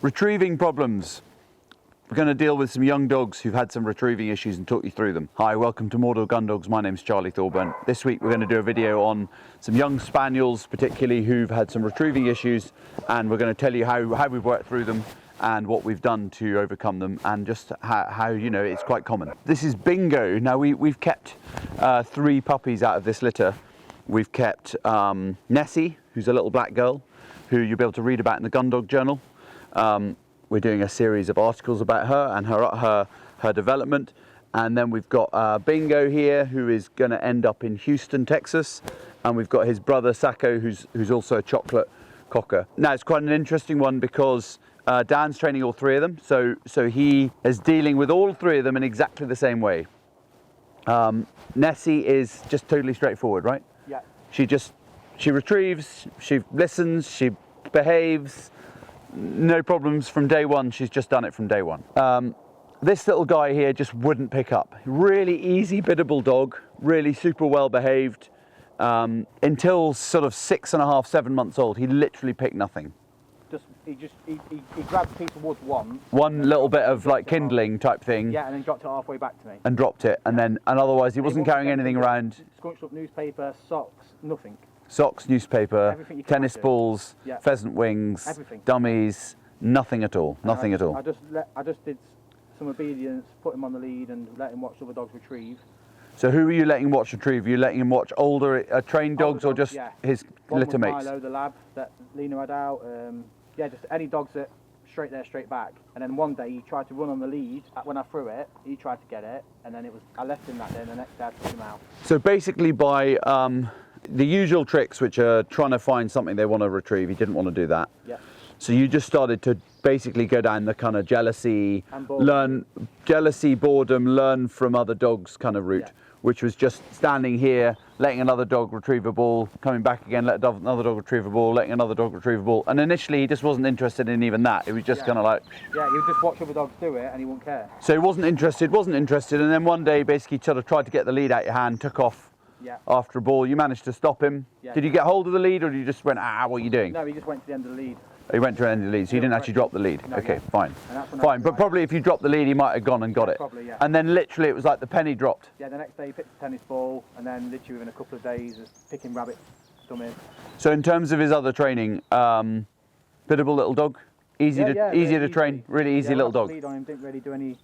Retrieving problems. We're going to deal with some young dogs who've had some retrieving issues and talk you through them. Hi, welcome to More Dog Gun Dogs. My name's Charlie Thorburn. This week we're going to do a video on some young spaniels, particularly who've had some retrieving issues, and we're going to tell you how we've worked through them and what we've done to overcome them, and just how you know, it's quite common. This is Bingo. Now we've kept 3 puppies out of this litter. We've kept Nessie, who's a little black girl, who you'll be able to read about in the Gun Dog Journal. We're doing a series of articles about her and her development. And then we've got Bingo here, who is going to end up in Houston, Texas. And we've got his brother Sacko, who's also a chocolate cocker. Now it's quite an interesting one because Dan's training all 3 of them. So he is dealing with all 3 of them in exactly the same way. Nessie is just totally straightforward, right? Yeah. She retrieves, she listens, she behaves. No problems from day one. She's just done it from day one. This little guy here just wouldn't pick up. Really easy biddable dog, really super well behaved. Until sort of 6.5, 7 months old, he literally picked nothing. He grabbed a piece of wood once. One little bit of like kindling type thing. Yeah, and then dropped it halfway back to me. And dropped it, and otherwise he wasn't carrying anything around. Scrunched up newspaper, socks, nothing. Socks, newspaper, tennis balls, yeah. Pheasant wings, everything. Dummies, nothing at all, nothing at all. I just did some obedience, put him on the lead and let him watch other dogs retrieve. So who were you letting watch retrieve? Were you letting him watch older trained dogs, or just his litter mates? Milo, the lab that Lena had out. Yeah, just any dogs that straight there, straight back. And then one day he tried to run on the lead. When I threw it, he tried to get it, and then I left him that day, and the next day I took him out. So basically by the usual tricks, which are trying to find something they want to retrieve, he didn't want to do that. Yeah. So you just started to basically go down the kind of jealousy, boredom, learn from other dogs kind of route, which was just standing here, letting another dog retrieve a ball, coming back again, let another dog retrieve a ball, letting another dog retrieve a ball. And initially he just wasn't interested in even that. It was just kind of like... Yeah, he would just watch other dogs do it and he wouldn't care. So he wasn't interested. And then one day basically sort of tried to get the lead out your hand, took off after a ball. You managed to stop him. Yeah. Did you get hold of the lead, or you just went, what are you doing? No, he just went to the end of the lead. He went to the end of the lead, so he didn't actually drop the lead. No, okay, fine. Fine, but probably if you dropped the lead, he might have gone and got it. Probably, yeah. And then literally it was like the penny dropped. Yeah, the next day he picked a tennis ball, and then literally within a couple of days was picking rabbit dummies. So in terms of his other training, biddable little dog, easier to train, really easy little dog. Lead on him, didn't really do any,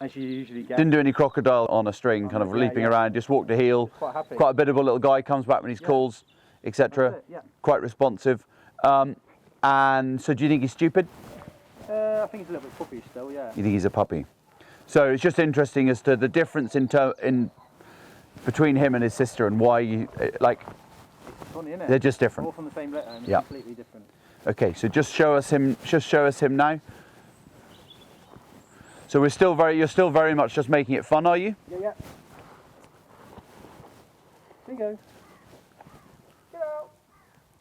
as you usually get. Didn't do any crocodile on a string, kind of leaping around, just walked a heel. Quite happy. Quite a biddable little guy, comes back when he's calls, etc. Quite responsive. And so do you think he's stupid? I think he's a little bit puppy still, yeah. You think he's a puppy? So it's just interesting as to the difference in between him and his sister, and why you like. It's funny, isn't it? They're just different. All from the same litter and completely different. Okay, so just show us him. Just show us him now. So you're still very much just making it fun, are you? Yeah. Bingo. Get out.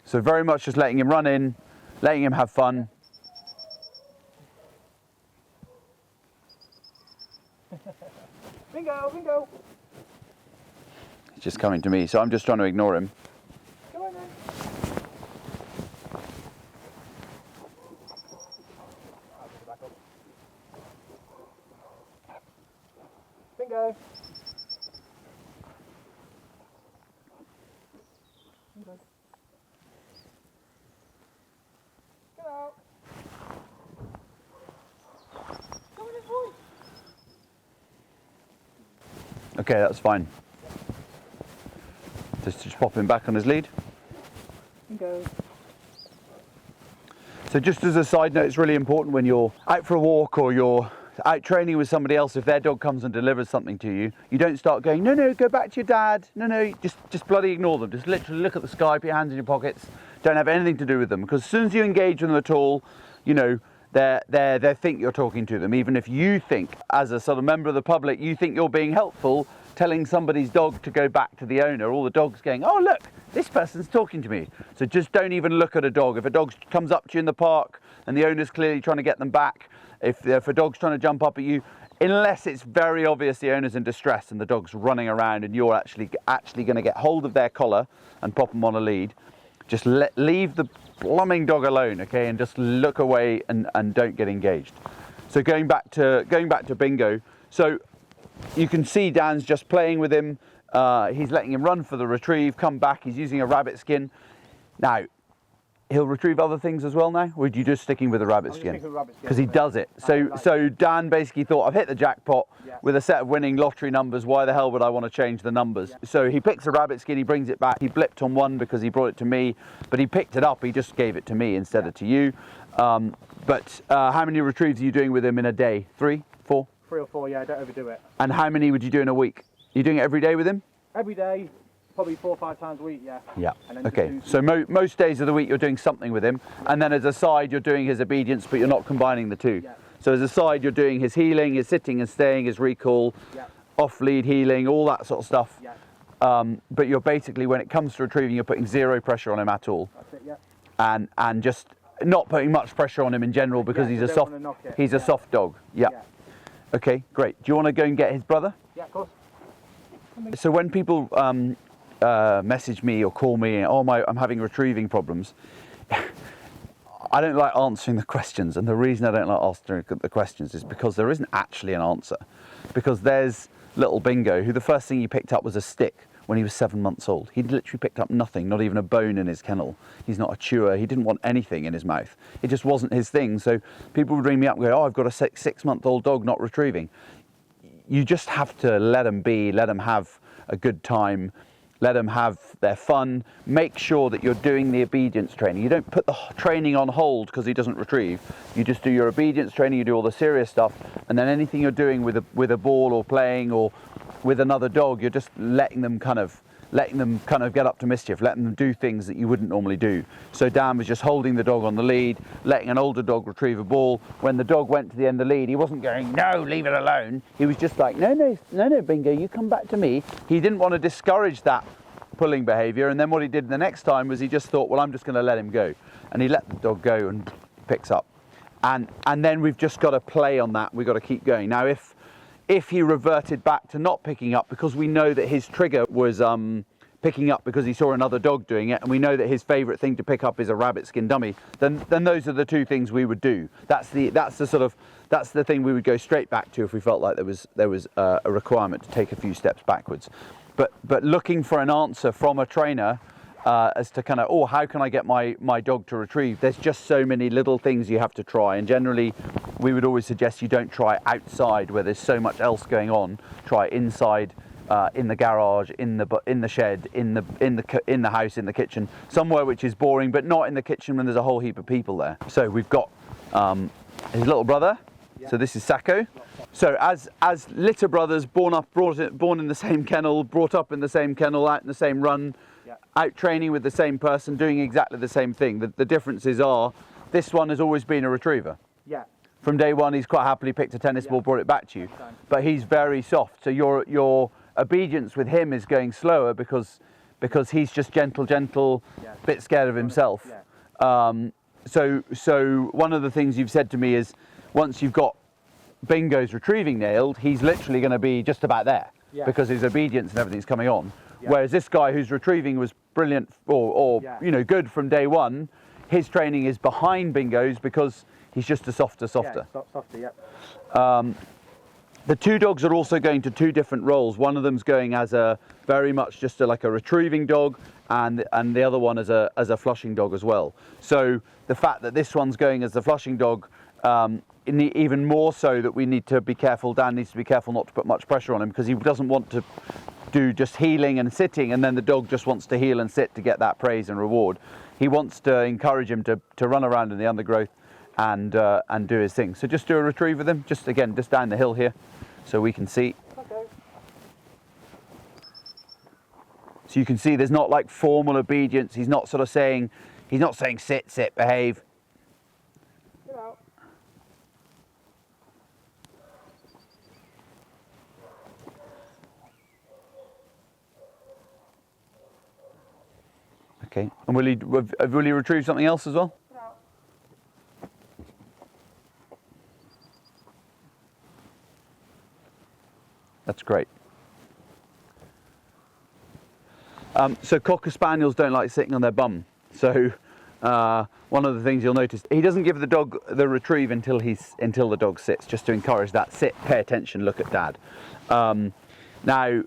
So very much just letting him run in, letting him have fun. Bingo. He's just coming to me, so I'm just trying to ignore him. Come on then. Bingo. Get out. Come on, boy. Okay, that's fine. Just pop him back on his lead. Bingo. So just as a side note, it's really important when you're out for a walk or you're out training with somebody else, if their dog comes and delivers something to you, you don't start going, no, go back to your dad. No, just bloody ignore them. Just literally look at the sky, put your hands in your pockets. Don't have anything to do with them, because as soon as you engage with them at all, you know, they think you're talking to them. Even if you think, as a sort of member of the public, you think you're being helpful, telling somebody's dog to go back to the owner, all the dog's going, oh look, this person's talking to me. So just don't even look at a dog. If a dog comes up to you in the park and the owner's clearly trying to get them back, if a dog's trying to jump up at you, unless it's very obvious the owner's in distress and the dog's running around and you're actually going to get hold of their collar and pop them on a lead, just leave the blooming dog alone, okay, and just look away and don't get engaged. So going back to Bingo, so you can see Dan's just playing with him. He's letting him run for the retrieve, come back. He's using a rabbit skin. Now, he'll retrieve other things as well now, or are you just sticking with the rabbit skin? Because he does it. So Dan basically thought, I've hit the jackpot with a set of winning lottery numbers. Why the hell would I want to change the numbers? So he picks a rabbit skin, he brings it back. He blipped on one because he brought it to me, but he picked it up. He just gave it to me instead of to you. But how many retrieves are you doing with him in a day? 3, 4? 3 or 4, yeah, don't overdo it. And how many would you do in a week? Are you doing it every day with him? Every day, probably 4 or 5 times a week, yeah. Yeah. Okay. So most days of the week you're doing something with him, and then as a side you're doing his obedience, but you're not combining the two. Yeah. So as a side you're doing his healing, his sitting and staying, his recall, off lead healing, all that sort of stuff. Yeah. But you're basically, when it comes to retrieving, you're putting zero pressure on him at all. That's it, yeah. And just not putting much pressure on him in general because he's a soft dog. Yeah. Okay, great. Do you want to go and get his brother? Yeah, of course. So when people message me or call me, I'm having retrieving problems, I don't like answering the questions, and the reason I don't like answering the questions is because there isn't actually an answer. Because there's little Bingo, who the first thing he picked up was a stick when he was 7 months old. He literally picked up nothing, not even a bone in his kennel. He's not a chewer. He didn't want anything in his mouth. It just wasn't his thing. So people would ring me up and go, I've got a 6-month-old dog not retrieving. You just have to let them be, let them have a good time, let them have their fun. Make sure that you're doing the obedience training. You don't put the training on hold because he doesn't retrieve. You just do your obedience training, you do all the serious stuff, and then anything you're doing with a ball or playing or with another dog, you're just letting them kind of get up to mischief, letting them do things that you wouldn't normally do. So Dan was just holding the dog on the lead, letting an older dog retrieve a ball. When the dog went to the end of the lead, he wasn't going, no, leave it alone. He was just like, no, Bingo, you come back to me. He didn't want to discourage that pulling behaviour, and then what he did the next time was he just thought, well, I'm just going to let him go. And he let the dog go and picks up. And then we've just got to play on that. We've got to keep going. Now, if he reverted back to not picking up because we know that his trigger was picking up because he saw another dog doing it, and we know that his favourite thing to pick up is a rabbit skin dummy, then those are the two things we would do. That's the thing we would go straight back to if we felt like there was a requirement to take a few steps backwards. But looking for an answer from a trainer as to kind of, how can I get my dog to retrieve? There's just so many little things you have to try, and generally we would always suggest you don't try outside where there's so much else going on. Try inside, in the garage, in the shed, in the house, in the kitchen, somewhere which is boring, but not in the kitchen when there's a whole heap of people there. So we've got his little brother. So this is Sacko. So as litter brothers, born in the same kennel, brought up in the same kennel, out in the same run, out training with the same person, doing exactly the same thing. The differences are, this one has always been a retriever. Yeah. From day one, he's quite happily picked a tennis ball, brought it back to you. But he's very soft. So your obedience with him is going slower because he's just gentle, bit scared of himself. So one of the things you've said to me is, once you've got Bingo's retrieving nailed, he's literally going to be just about there because his obedience and everything's coming on. Whereas this guy who's retrieving was brilliant or good from day one. His training is behind Bingo's because he's just a softer. The two dogs are also going to two different roles. One of them's going as a very much just like a retrieving dog, and the other one as a flushing dog as well. So the fact that this one's going as the flushing dog, even more so that we need to be careful. Dan needs to be careful not to put much pressure on him because he doesn't want to do just healing and sitting, and then the dog just wants to heal and sit to get that praise and reward. He wants to encourage him to run around in the undergrowth and do his thing. So just do a retrieve with him, just down the hill here, so we can see. Okay. So you can see there's not like formal obedience. He's not saying sit, behave. Get out. Okay, and will he retrieve something else as well? Get out. That's great. So Cocker Spaniels don't like sitting on their bum. So one of the things you'll notice, he doesn't give the dog the retrieve until the dog sits, just to encourage that sit, pay attention, look at dad. Now,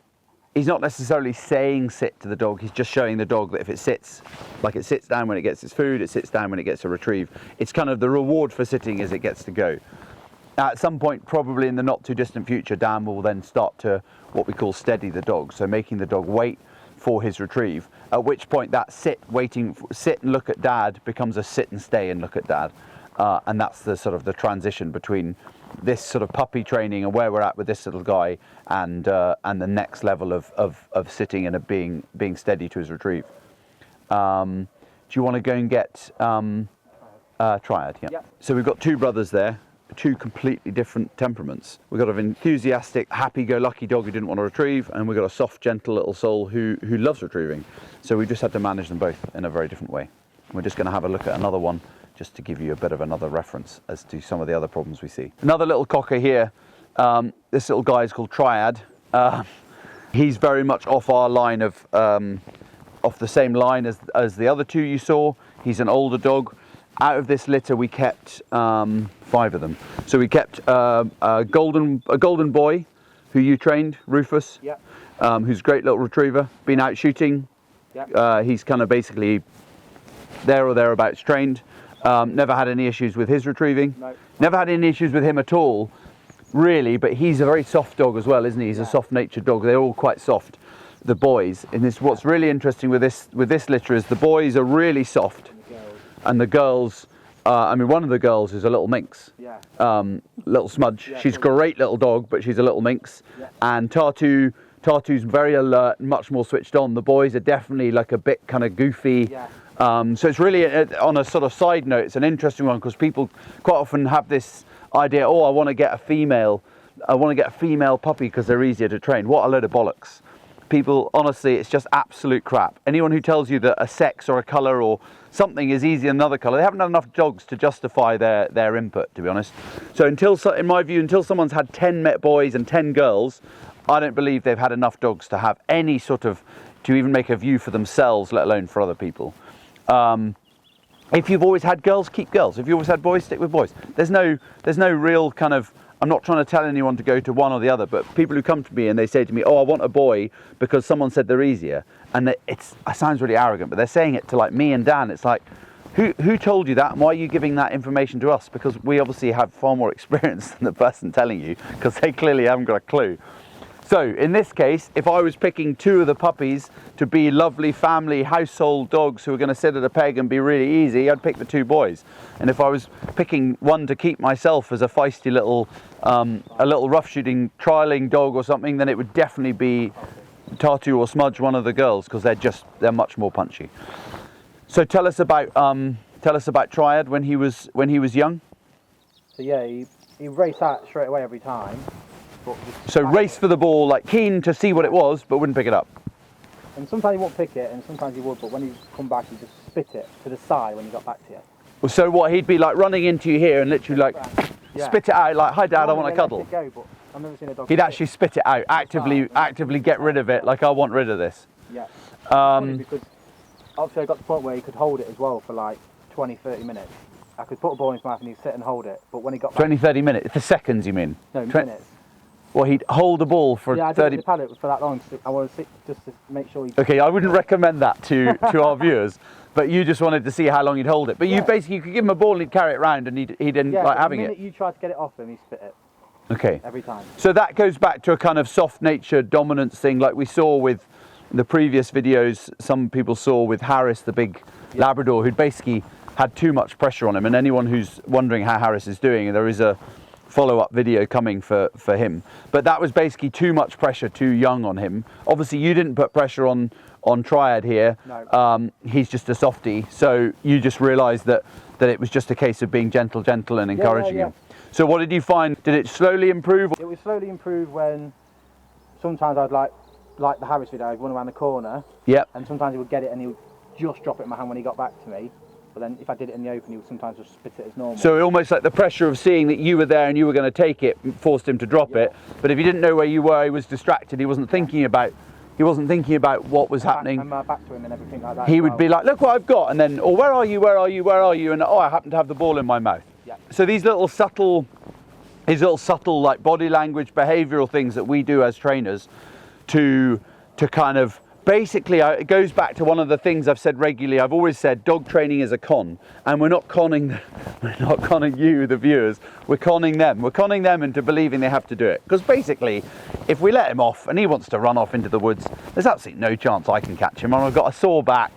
he's not necessarily saying sit to the dog, he's just showing the dog that if it sits, like it sits down when it gets its food, it sits down when it gets a retrieve. It's kind of the reward for sitting is it gets to go. At some point, probably in the not too distant future, Dan will then start to what we call steady the dog, so making the dog wait for his retrieve, at which point that sit and look at dad becomes a sit and stay and look at dad. And that's the sort of the transition between this sort of puppy training and where we're at with this little guy and the next level of sitting and of being steady to his retrieve. Do you want to go and get Triad? Yeah. Yep. So we've got two brothers there, two completely different temperaments. We've got an enthusiastic, happy-go-lucky dog who didn't want to retrieve, and we've got a soft, gentle little soul who loves retrieving. So we just had to manage them both in a very different way. We're just going to have a look at another one just to give you a bit of another reference as to some of the other problems we see. Another little cocker here, this little guy is called Triad. He's very much off our line of, off the same line as the other two you saw. He's an older dog. Out of this litter we kept 5 of them. So we kept a golden boy who you trained, Rufus, Yep. Who's a great little retriever, been out shooting. Yep. He's kind of basically there or thereabouts trained. Never had any issues with his retrieving. No. Never had any issues with him at all, really, but he's a very soft dog as well, isn't he? He's a soft-natured dog. They're all quite soft, the boys. And this, what's really interesting with this litter is the boys are really soft, and the girls, I mean, one of the girls is a little minx, little smudge. Yeah, she's a great little dog, but she's a little minx. Yeah. And Tartu's very alert, much more switched on. The boys are definitely like a bit kind of goofy. Yeah. So it's really, on a sort of side note, it's an interesting one because people quite often have this idea, oh, I want to get a female puppy because they're easier to train. What a load of bollocks. People, honestly, it's just absolute crap. Anyone who tells you that a sex or a colour or something is easier than another colour, they haven't had enough dogs to justify their input, to be honest. So in my view, until someone's had 10 boys and 10 girls, I don't believe they've had enough dogs to have any sort of, to even make a view for themselves, let alone for other people. If you've always had girls, keep girls. If you've always had boys, stick with boys. There's no real kind of, I'm not trying to tell anyone to go to one or the other, but people who come to me and they say to me, oh, I want a boy because someone said they're easier. And it sounds really arrogant, but they're saying it to like me and Dan. It's like, who told you that and why are you giving that information to us? Because we obviously have far more experience than the person telling you, because they clearly haven't got a clue. So in this case, if I was picking 2 of the puppies to be lovely family household dogs who are going to sit at a peg and be really easy, I'd pick the 2 boys. And if I was picking one to keep myself as a feisty little, a little rough shooting trialing dog or something, then it would definitely be Tartu or Smudge, one of the girls, because they're much more punchy. So tell us about Triad when he was young. So yeah, he raced out straight away every time. So race for the ball, like keen to see what it was, but wouldn't pick it up. And sometimes he won't pick it, and sometimes he would, but when he'd come back, he'd just spit it to the side when he got back to you. So what, he'd be like running into you here and literally like spit it out, like, hi dad, I want to cuddle. Go, but I've never seen a dog He'd actually spit it out, actively get rid of it, like I want rid of this. Yeah. Because obviously I got to the point where he could hold it as well for like 20, 30 minutes. I could put a ball in his mouth and he'd sit and hold it, but when he got back... 20, 30 minutes, for seconds you mean? No, minutes. Well, he'd hold the ball for 30... Yeah, I didn't pad it for that long. I wanted to just to make sure he... Okay, I wouldn't recommend that to our viewers, but you just wanted to see how long he'd hold it. But you could give him a ball and he'd carry it around and he'd like having it. The minute you tried to get it off him, he spit it. Okay. Every time. So that goes back to a kind of soft-natured dominance thing like we saw with the previous videos. Some people saw with Harris, the big Labrador, who'd basically had too much pressure on him. And anyone who's wondering how Harris is doing, there is a follow-up video coming for him, but that was basically too much pressure too young on him. Obviously you didn't put pressure on Triad here. No. He's just a softie, so you just realized that it was just a case of being gentle and encouraging him. So what did you find? Did it slowly improve? It would slowly improve when sometimes I'd like the Harris video, I'd run around the corner, and sometimes he would get it and he would just drop it in my hand when he got back to me. But then if I did it in the open, he would sometimes just spit it as normal. So almost like the pressure of seeing that you were there and you were going to take it forced him to drop it. But if he didn't know where you were, he was distracted, he wasn't thinking about He wasn't thinking about what was happening. And my back to him and everything like that. He would be like, look what I've got, and then, or where are you, where are you, where are you? And oh, I happen to have the ball in my mouth. Yeah. So these little subtle like body language, behavioural things that we do as trainers to kind of, basically, it goes back to one of the things I've said regularly. I've always said dog training is a con, and we're not conning you, the viewers. We're conning them. We're conning them into believing they have to do it. Because basically, if we let him off and he wants to run off into the woods, there's absolutely no chance I can catch him. And I've got a sore back,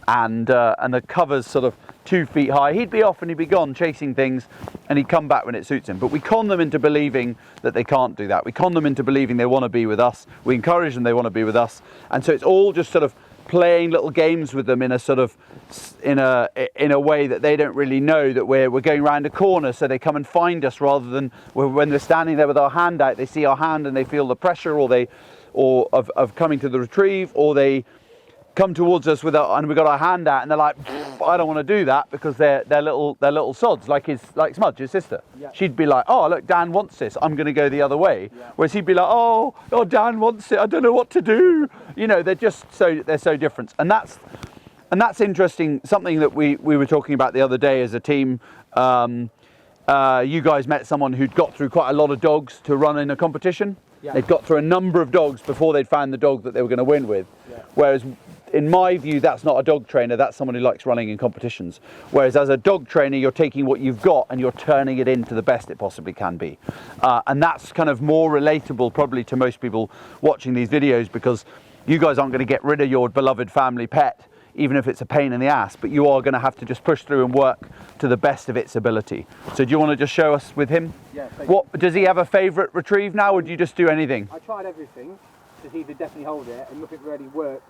and the cover's sort of 2 feet high. He'd be off and he'd be gone chasing things, and he'd come back when it suits him. But we con them into believing that they can't do that. We con them into believing they want to be with us. We encourage them they want to be with us, and so it's all just sort of playing little games with them in a sort of in a way that they don't really know that we're going around a corner, so they come and find us rather than when they're standing there with our hand out, they see our hand and they feel the pressure, or of coming to the retrieve, or they come towards us and we've got our hand out and they're like, I don't want to do that, because they're little sods, like Smudge, his sister. Yeah. She'd be like, oh look, Dan wants this, I'm going to go the other way. Yeah. Whereas he'd be like, oh Dan wants it, I don't know what to do. You know, they're so different, and that's interesting. Something that we were talking about the other day as a team. You guys met someone who'd got through quite a lot of dogs to run in a competition. Yeah. They'd got through a number of dogs before they'd found the dog that they were going to win with. Yeah. Whereas in my view, that's not a dog trainer, that's someone who likes running in competitions. Whereas as a dog trainer, you're taking what you've got and you're turning it into the best it possibly can be. And that's kind of more relatable probably to most people watching these videos, because you guys aren't going to get rid of your beloved family pet, even if it's a pain in the ass, but you are going to have to just push through and work to the best of its ability. So do you want to just show us with him? Yeah. What, does he have a favourite retrieve now, or do you just do anything? I tried everything, because he did definitely hold it, and nothing really worked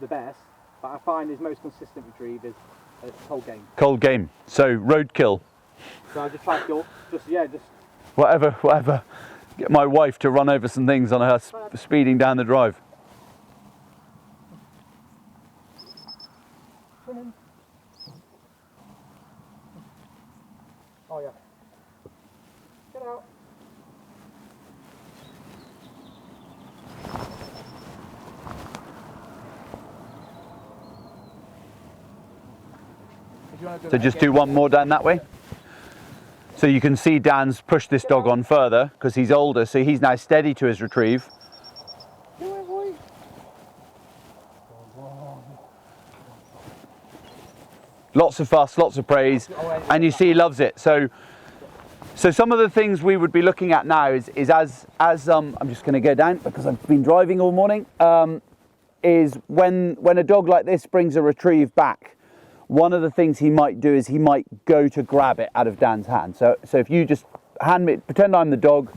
the best, but I find his most consistent retrieve is cold game. Cold game. So roadkill. So I just try to go, just whatever. Get my wife to run over some things on her speeding down the drive. Oh yeah. Get out. So just do one more down that way. So you can see Dan's pushed this dog on further because he's older, so he's now steady to his retrieve. Lots of fuss, lots of praise, and you see he loves it. So some of the things we would be looking at now is as I'm just going to go down because I've been driving all morning, is when a dog like this brings a retrieve back, one of the things he might do is he might go to grab it out of Dan's hand. So if you just hand me, pretend I'm the dog,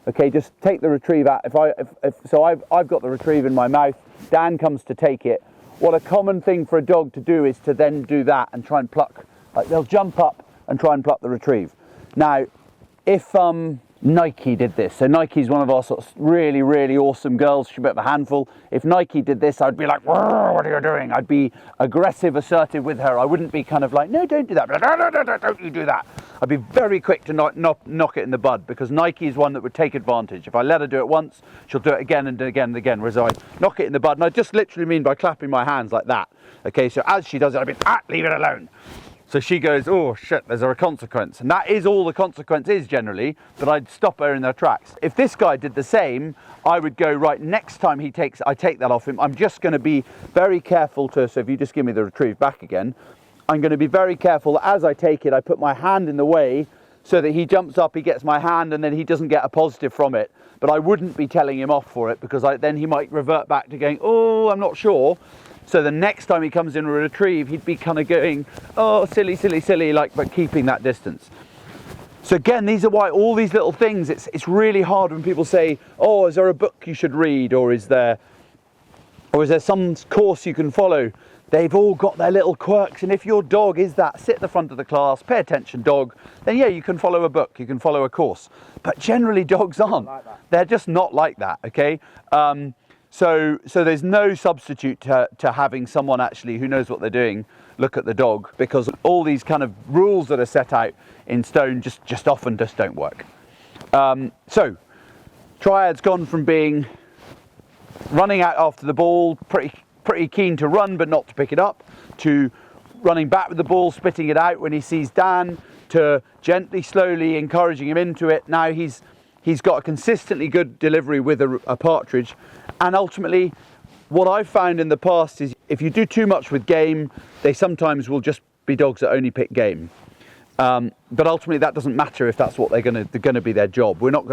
okay, just take the retrieve out. I've got the retrieve in my mouth, Dan comes to take it. What a common thing for a dog to do is to then do that and try and pluck, like they'll jump up and try and pluck the retrieve. Now, if Nike did this, so Nike's one of our sort of really, really awesome girls, she's a bit of a handful. If Nike did this, I'd be like, what are you doing? I'd be aggressive, assertive with her. I wouldn't be kind of like, no, don't do that. Like, no, don't you do that. I'd be very quick to knock it in the bud, because Nike is one that would take advantage. If I let her do it once, she'll do it again and again and again, whereas I knock it in the bud. And I just literally mean by clapping my hands like that. Okay, so as she does it, I'd be, leave it alone. So she goes, oh shit, there's a consequence. And that is all the consequence is generally, that I'd stop her in her tracks. If this guy did the same, I would go, right, next time I take that off him, I'm just going to be very careful so if you just give me the retrieve back again, I'm going to be very careful that as I take it, I put my hand in the way so that he jumps up, he gets my hand, and then he doesn't get a positive from it. But I wouldn't be telling him off for it, because then he might revert back to going, oh, I'm not sure. So the next time he comes in a retrieve, he'd be kind of going, oh, silly, silly, silly, but keeping that distance. So again, these are why all these little things, it's really hard when people say, oh, is there a book you should read, or is there some course you can follow? They've all got their little quirks, and if your dog is that, sit at the front of the class, pay attention dog, then yeah, you can follow a book, you can follow a course. But generally dogs aren't. They're just not like that, okay? So there's no substitute to having someone actually who knows what they're doing look at the dog, because all these kind of rules that are set out in stone just often don't work. So Triad's gone from being running out after the ball, pretty keen to run but not to pick it up, to running back with the ball, spitting it out when he sees Dan, to gently, slowly encouraging him into it. Now he's got a consistently good delivery with a partridge. And ultimately, what I've found in the past is if you do too much with game, they sometimes will just be dogs that only pick game. But ultimately, that doesn't matter if that's what they're going to be their job. We're not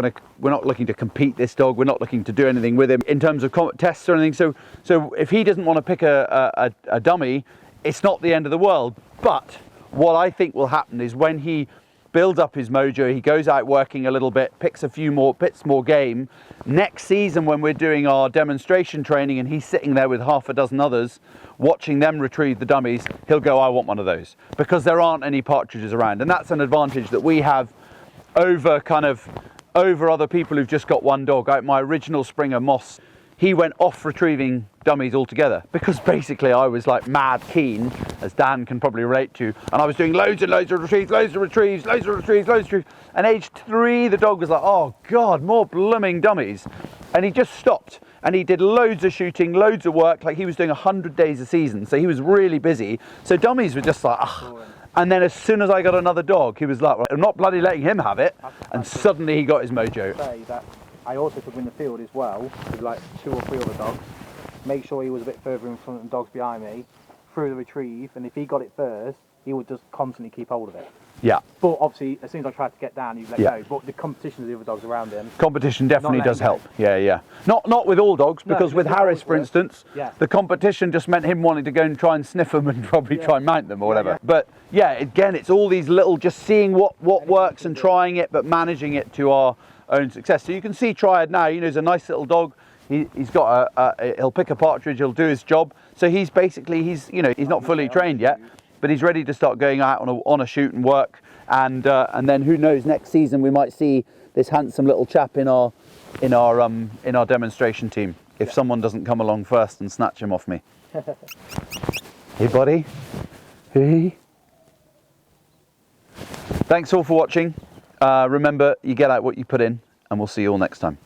looking to compete this dog. We're not looking to do anything with him in terms of tests or anything. So if he doesn't want to pick a dummy, it's not the end of the world. But what I think will happen is when he builds up his mojo, he goes out working a little bit, picks a few more bits more game. Next season, when we're doing our demonstration training and he's sitting there with half a dozen others, watching them retrieve the dummies, he'll go, I want one of those, because there aren't any partridges around. And that's an advantage that we have over other people who've just got one dog. Like my original Springer, Moss, he went off retrieving dummies altogether because basically I was like mad keen, as Dan can probably relate to, and I was doing loads and loads of retrieves. And age 3, the dog was like, oh God, more blooming dummies. And he just stopped. And he did loads of shooting, loads of work, like he was doing 100 days a season. So he was really busy. So dummies were just like, ugh. And then as soon as I got another dog, he was like, well, I'm not bloody letting him have it. And suddenly he got his mojo. That I also took him in the field as well, with like 2 or 3 other dogs. Make sure he was a bit further in front of the dogs behind me, through the retrieve, and if he got it first, he would just constantly keep hold of it. Yeah. But obviously, as soon as I tried to get down, he'd let go. But the competition with the other dogs around him. Competition definitely does help. Yeah. Not with all dogs, because with Harris, for instance, the competition just meant him wanting to go and try and sniff them and probably try and mount them or whatever. But yeah, again, it's all these little, just seeing what works and trying it, but managing it to our own success. So you can see Triad now, he's a nice little dog. He's got he'll pick a partridge, he'll do his job. So he's basically, he's not fully trained yet, but he's ready to start going out on a shoot and work. And then who knows, next season we might see this handsome little chap in our demonstration team if someone doesn't come along first and snatch him off me. Hey buddy. Hey. Thanks all for watching. Remember, you get out what you put in, and we'll see you all next time.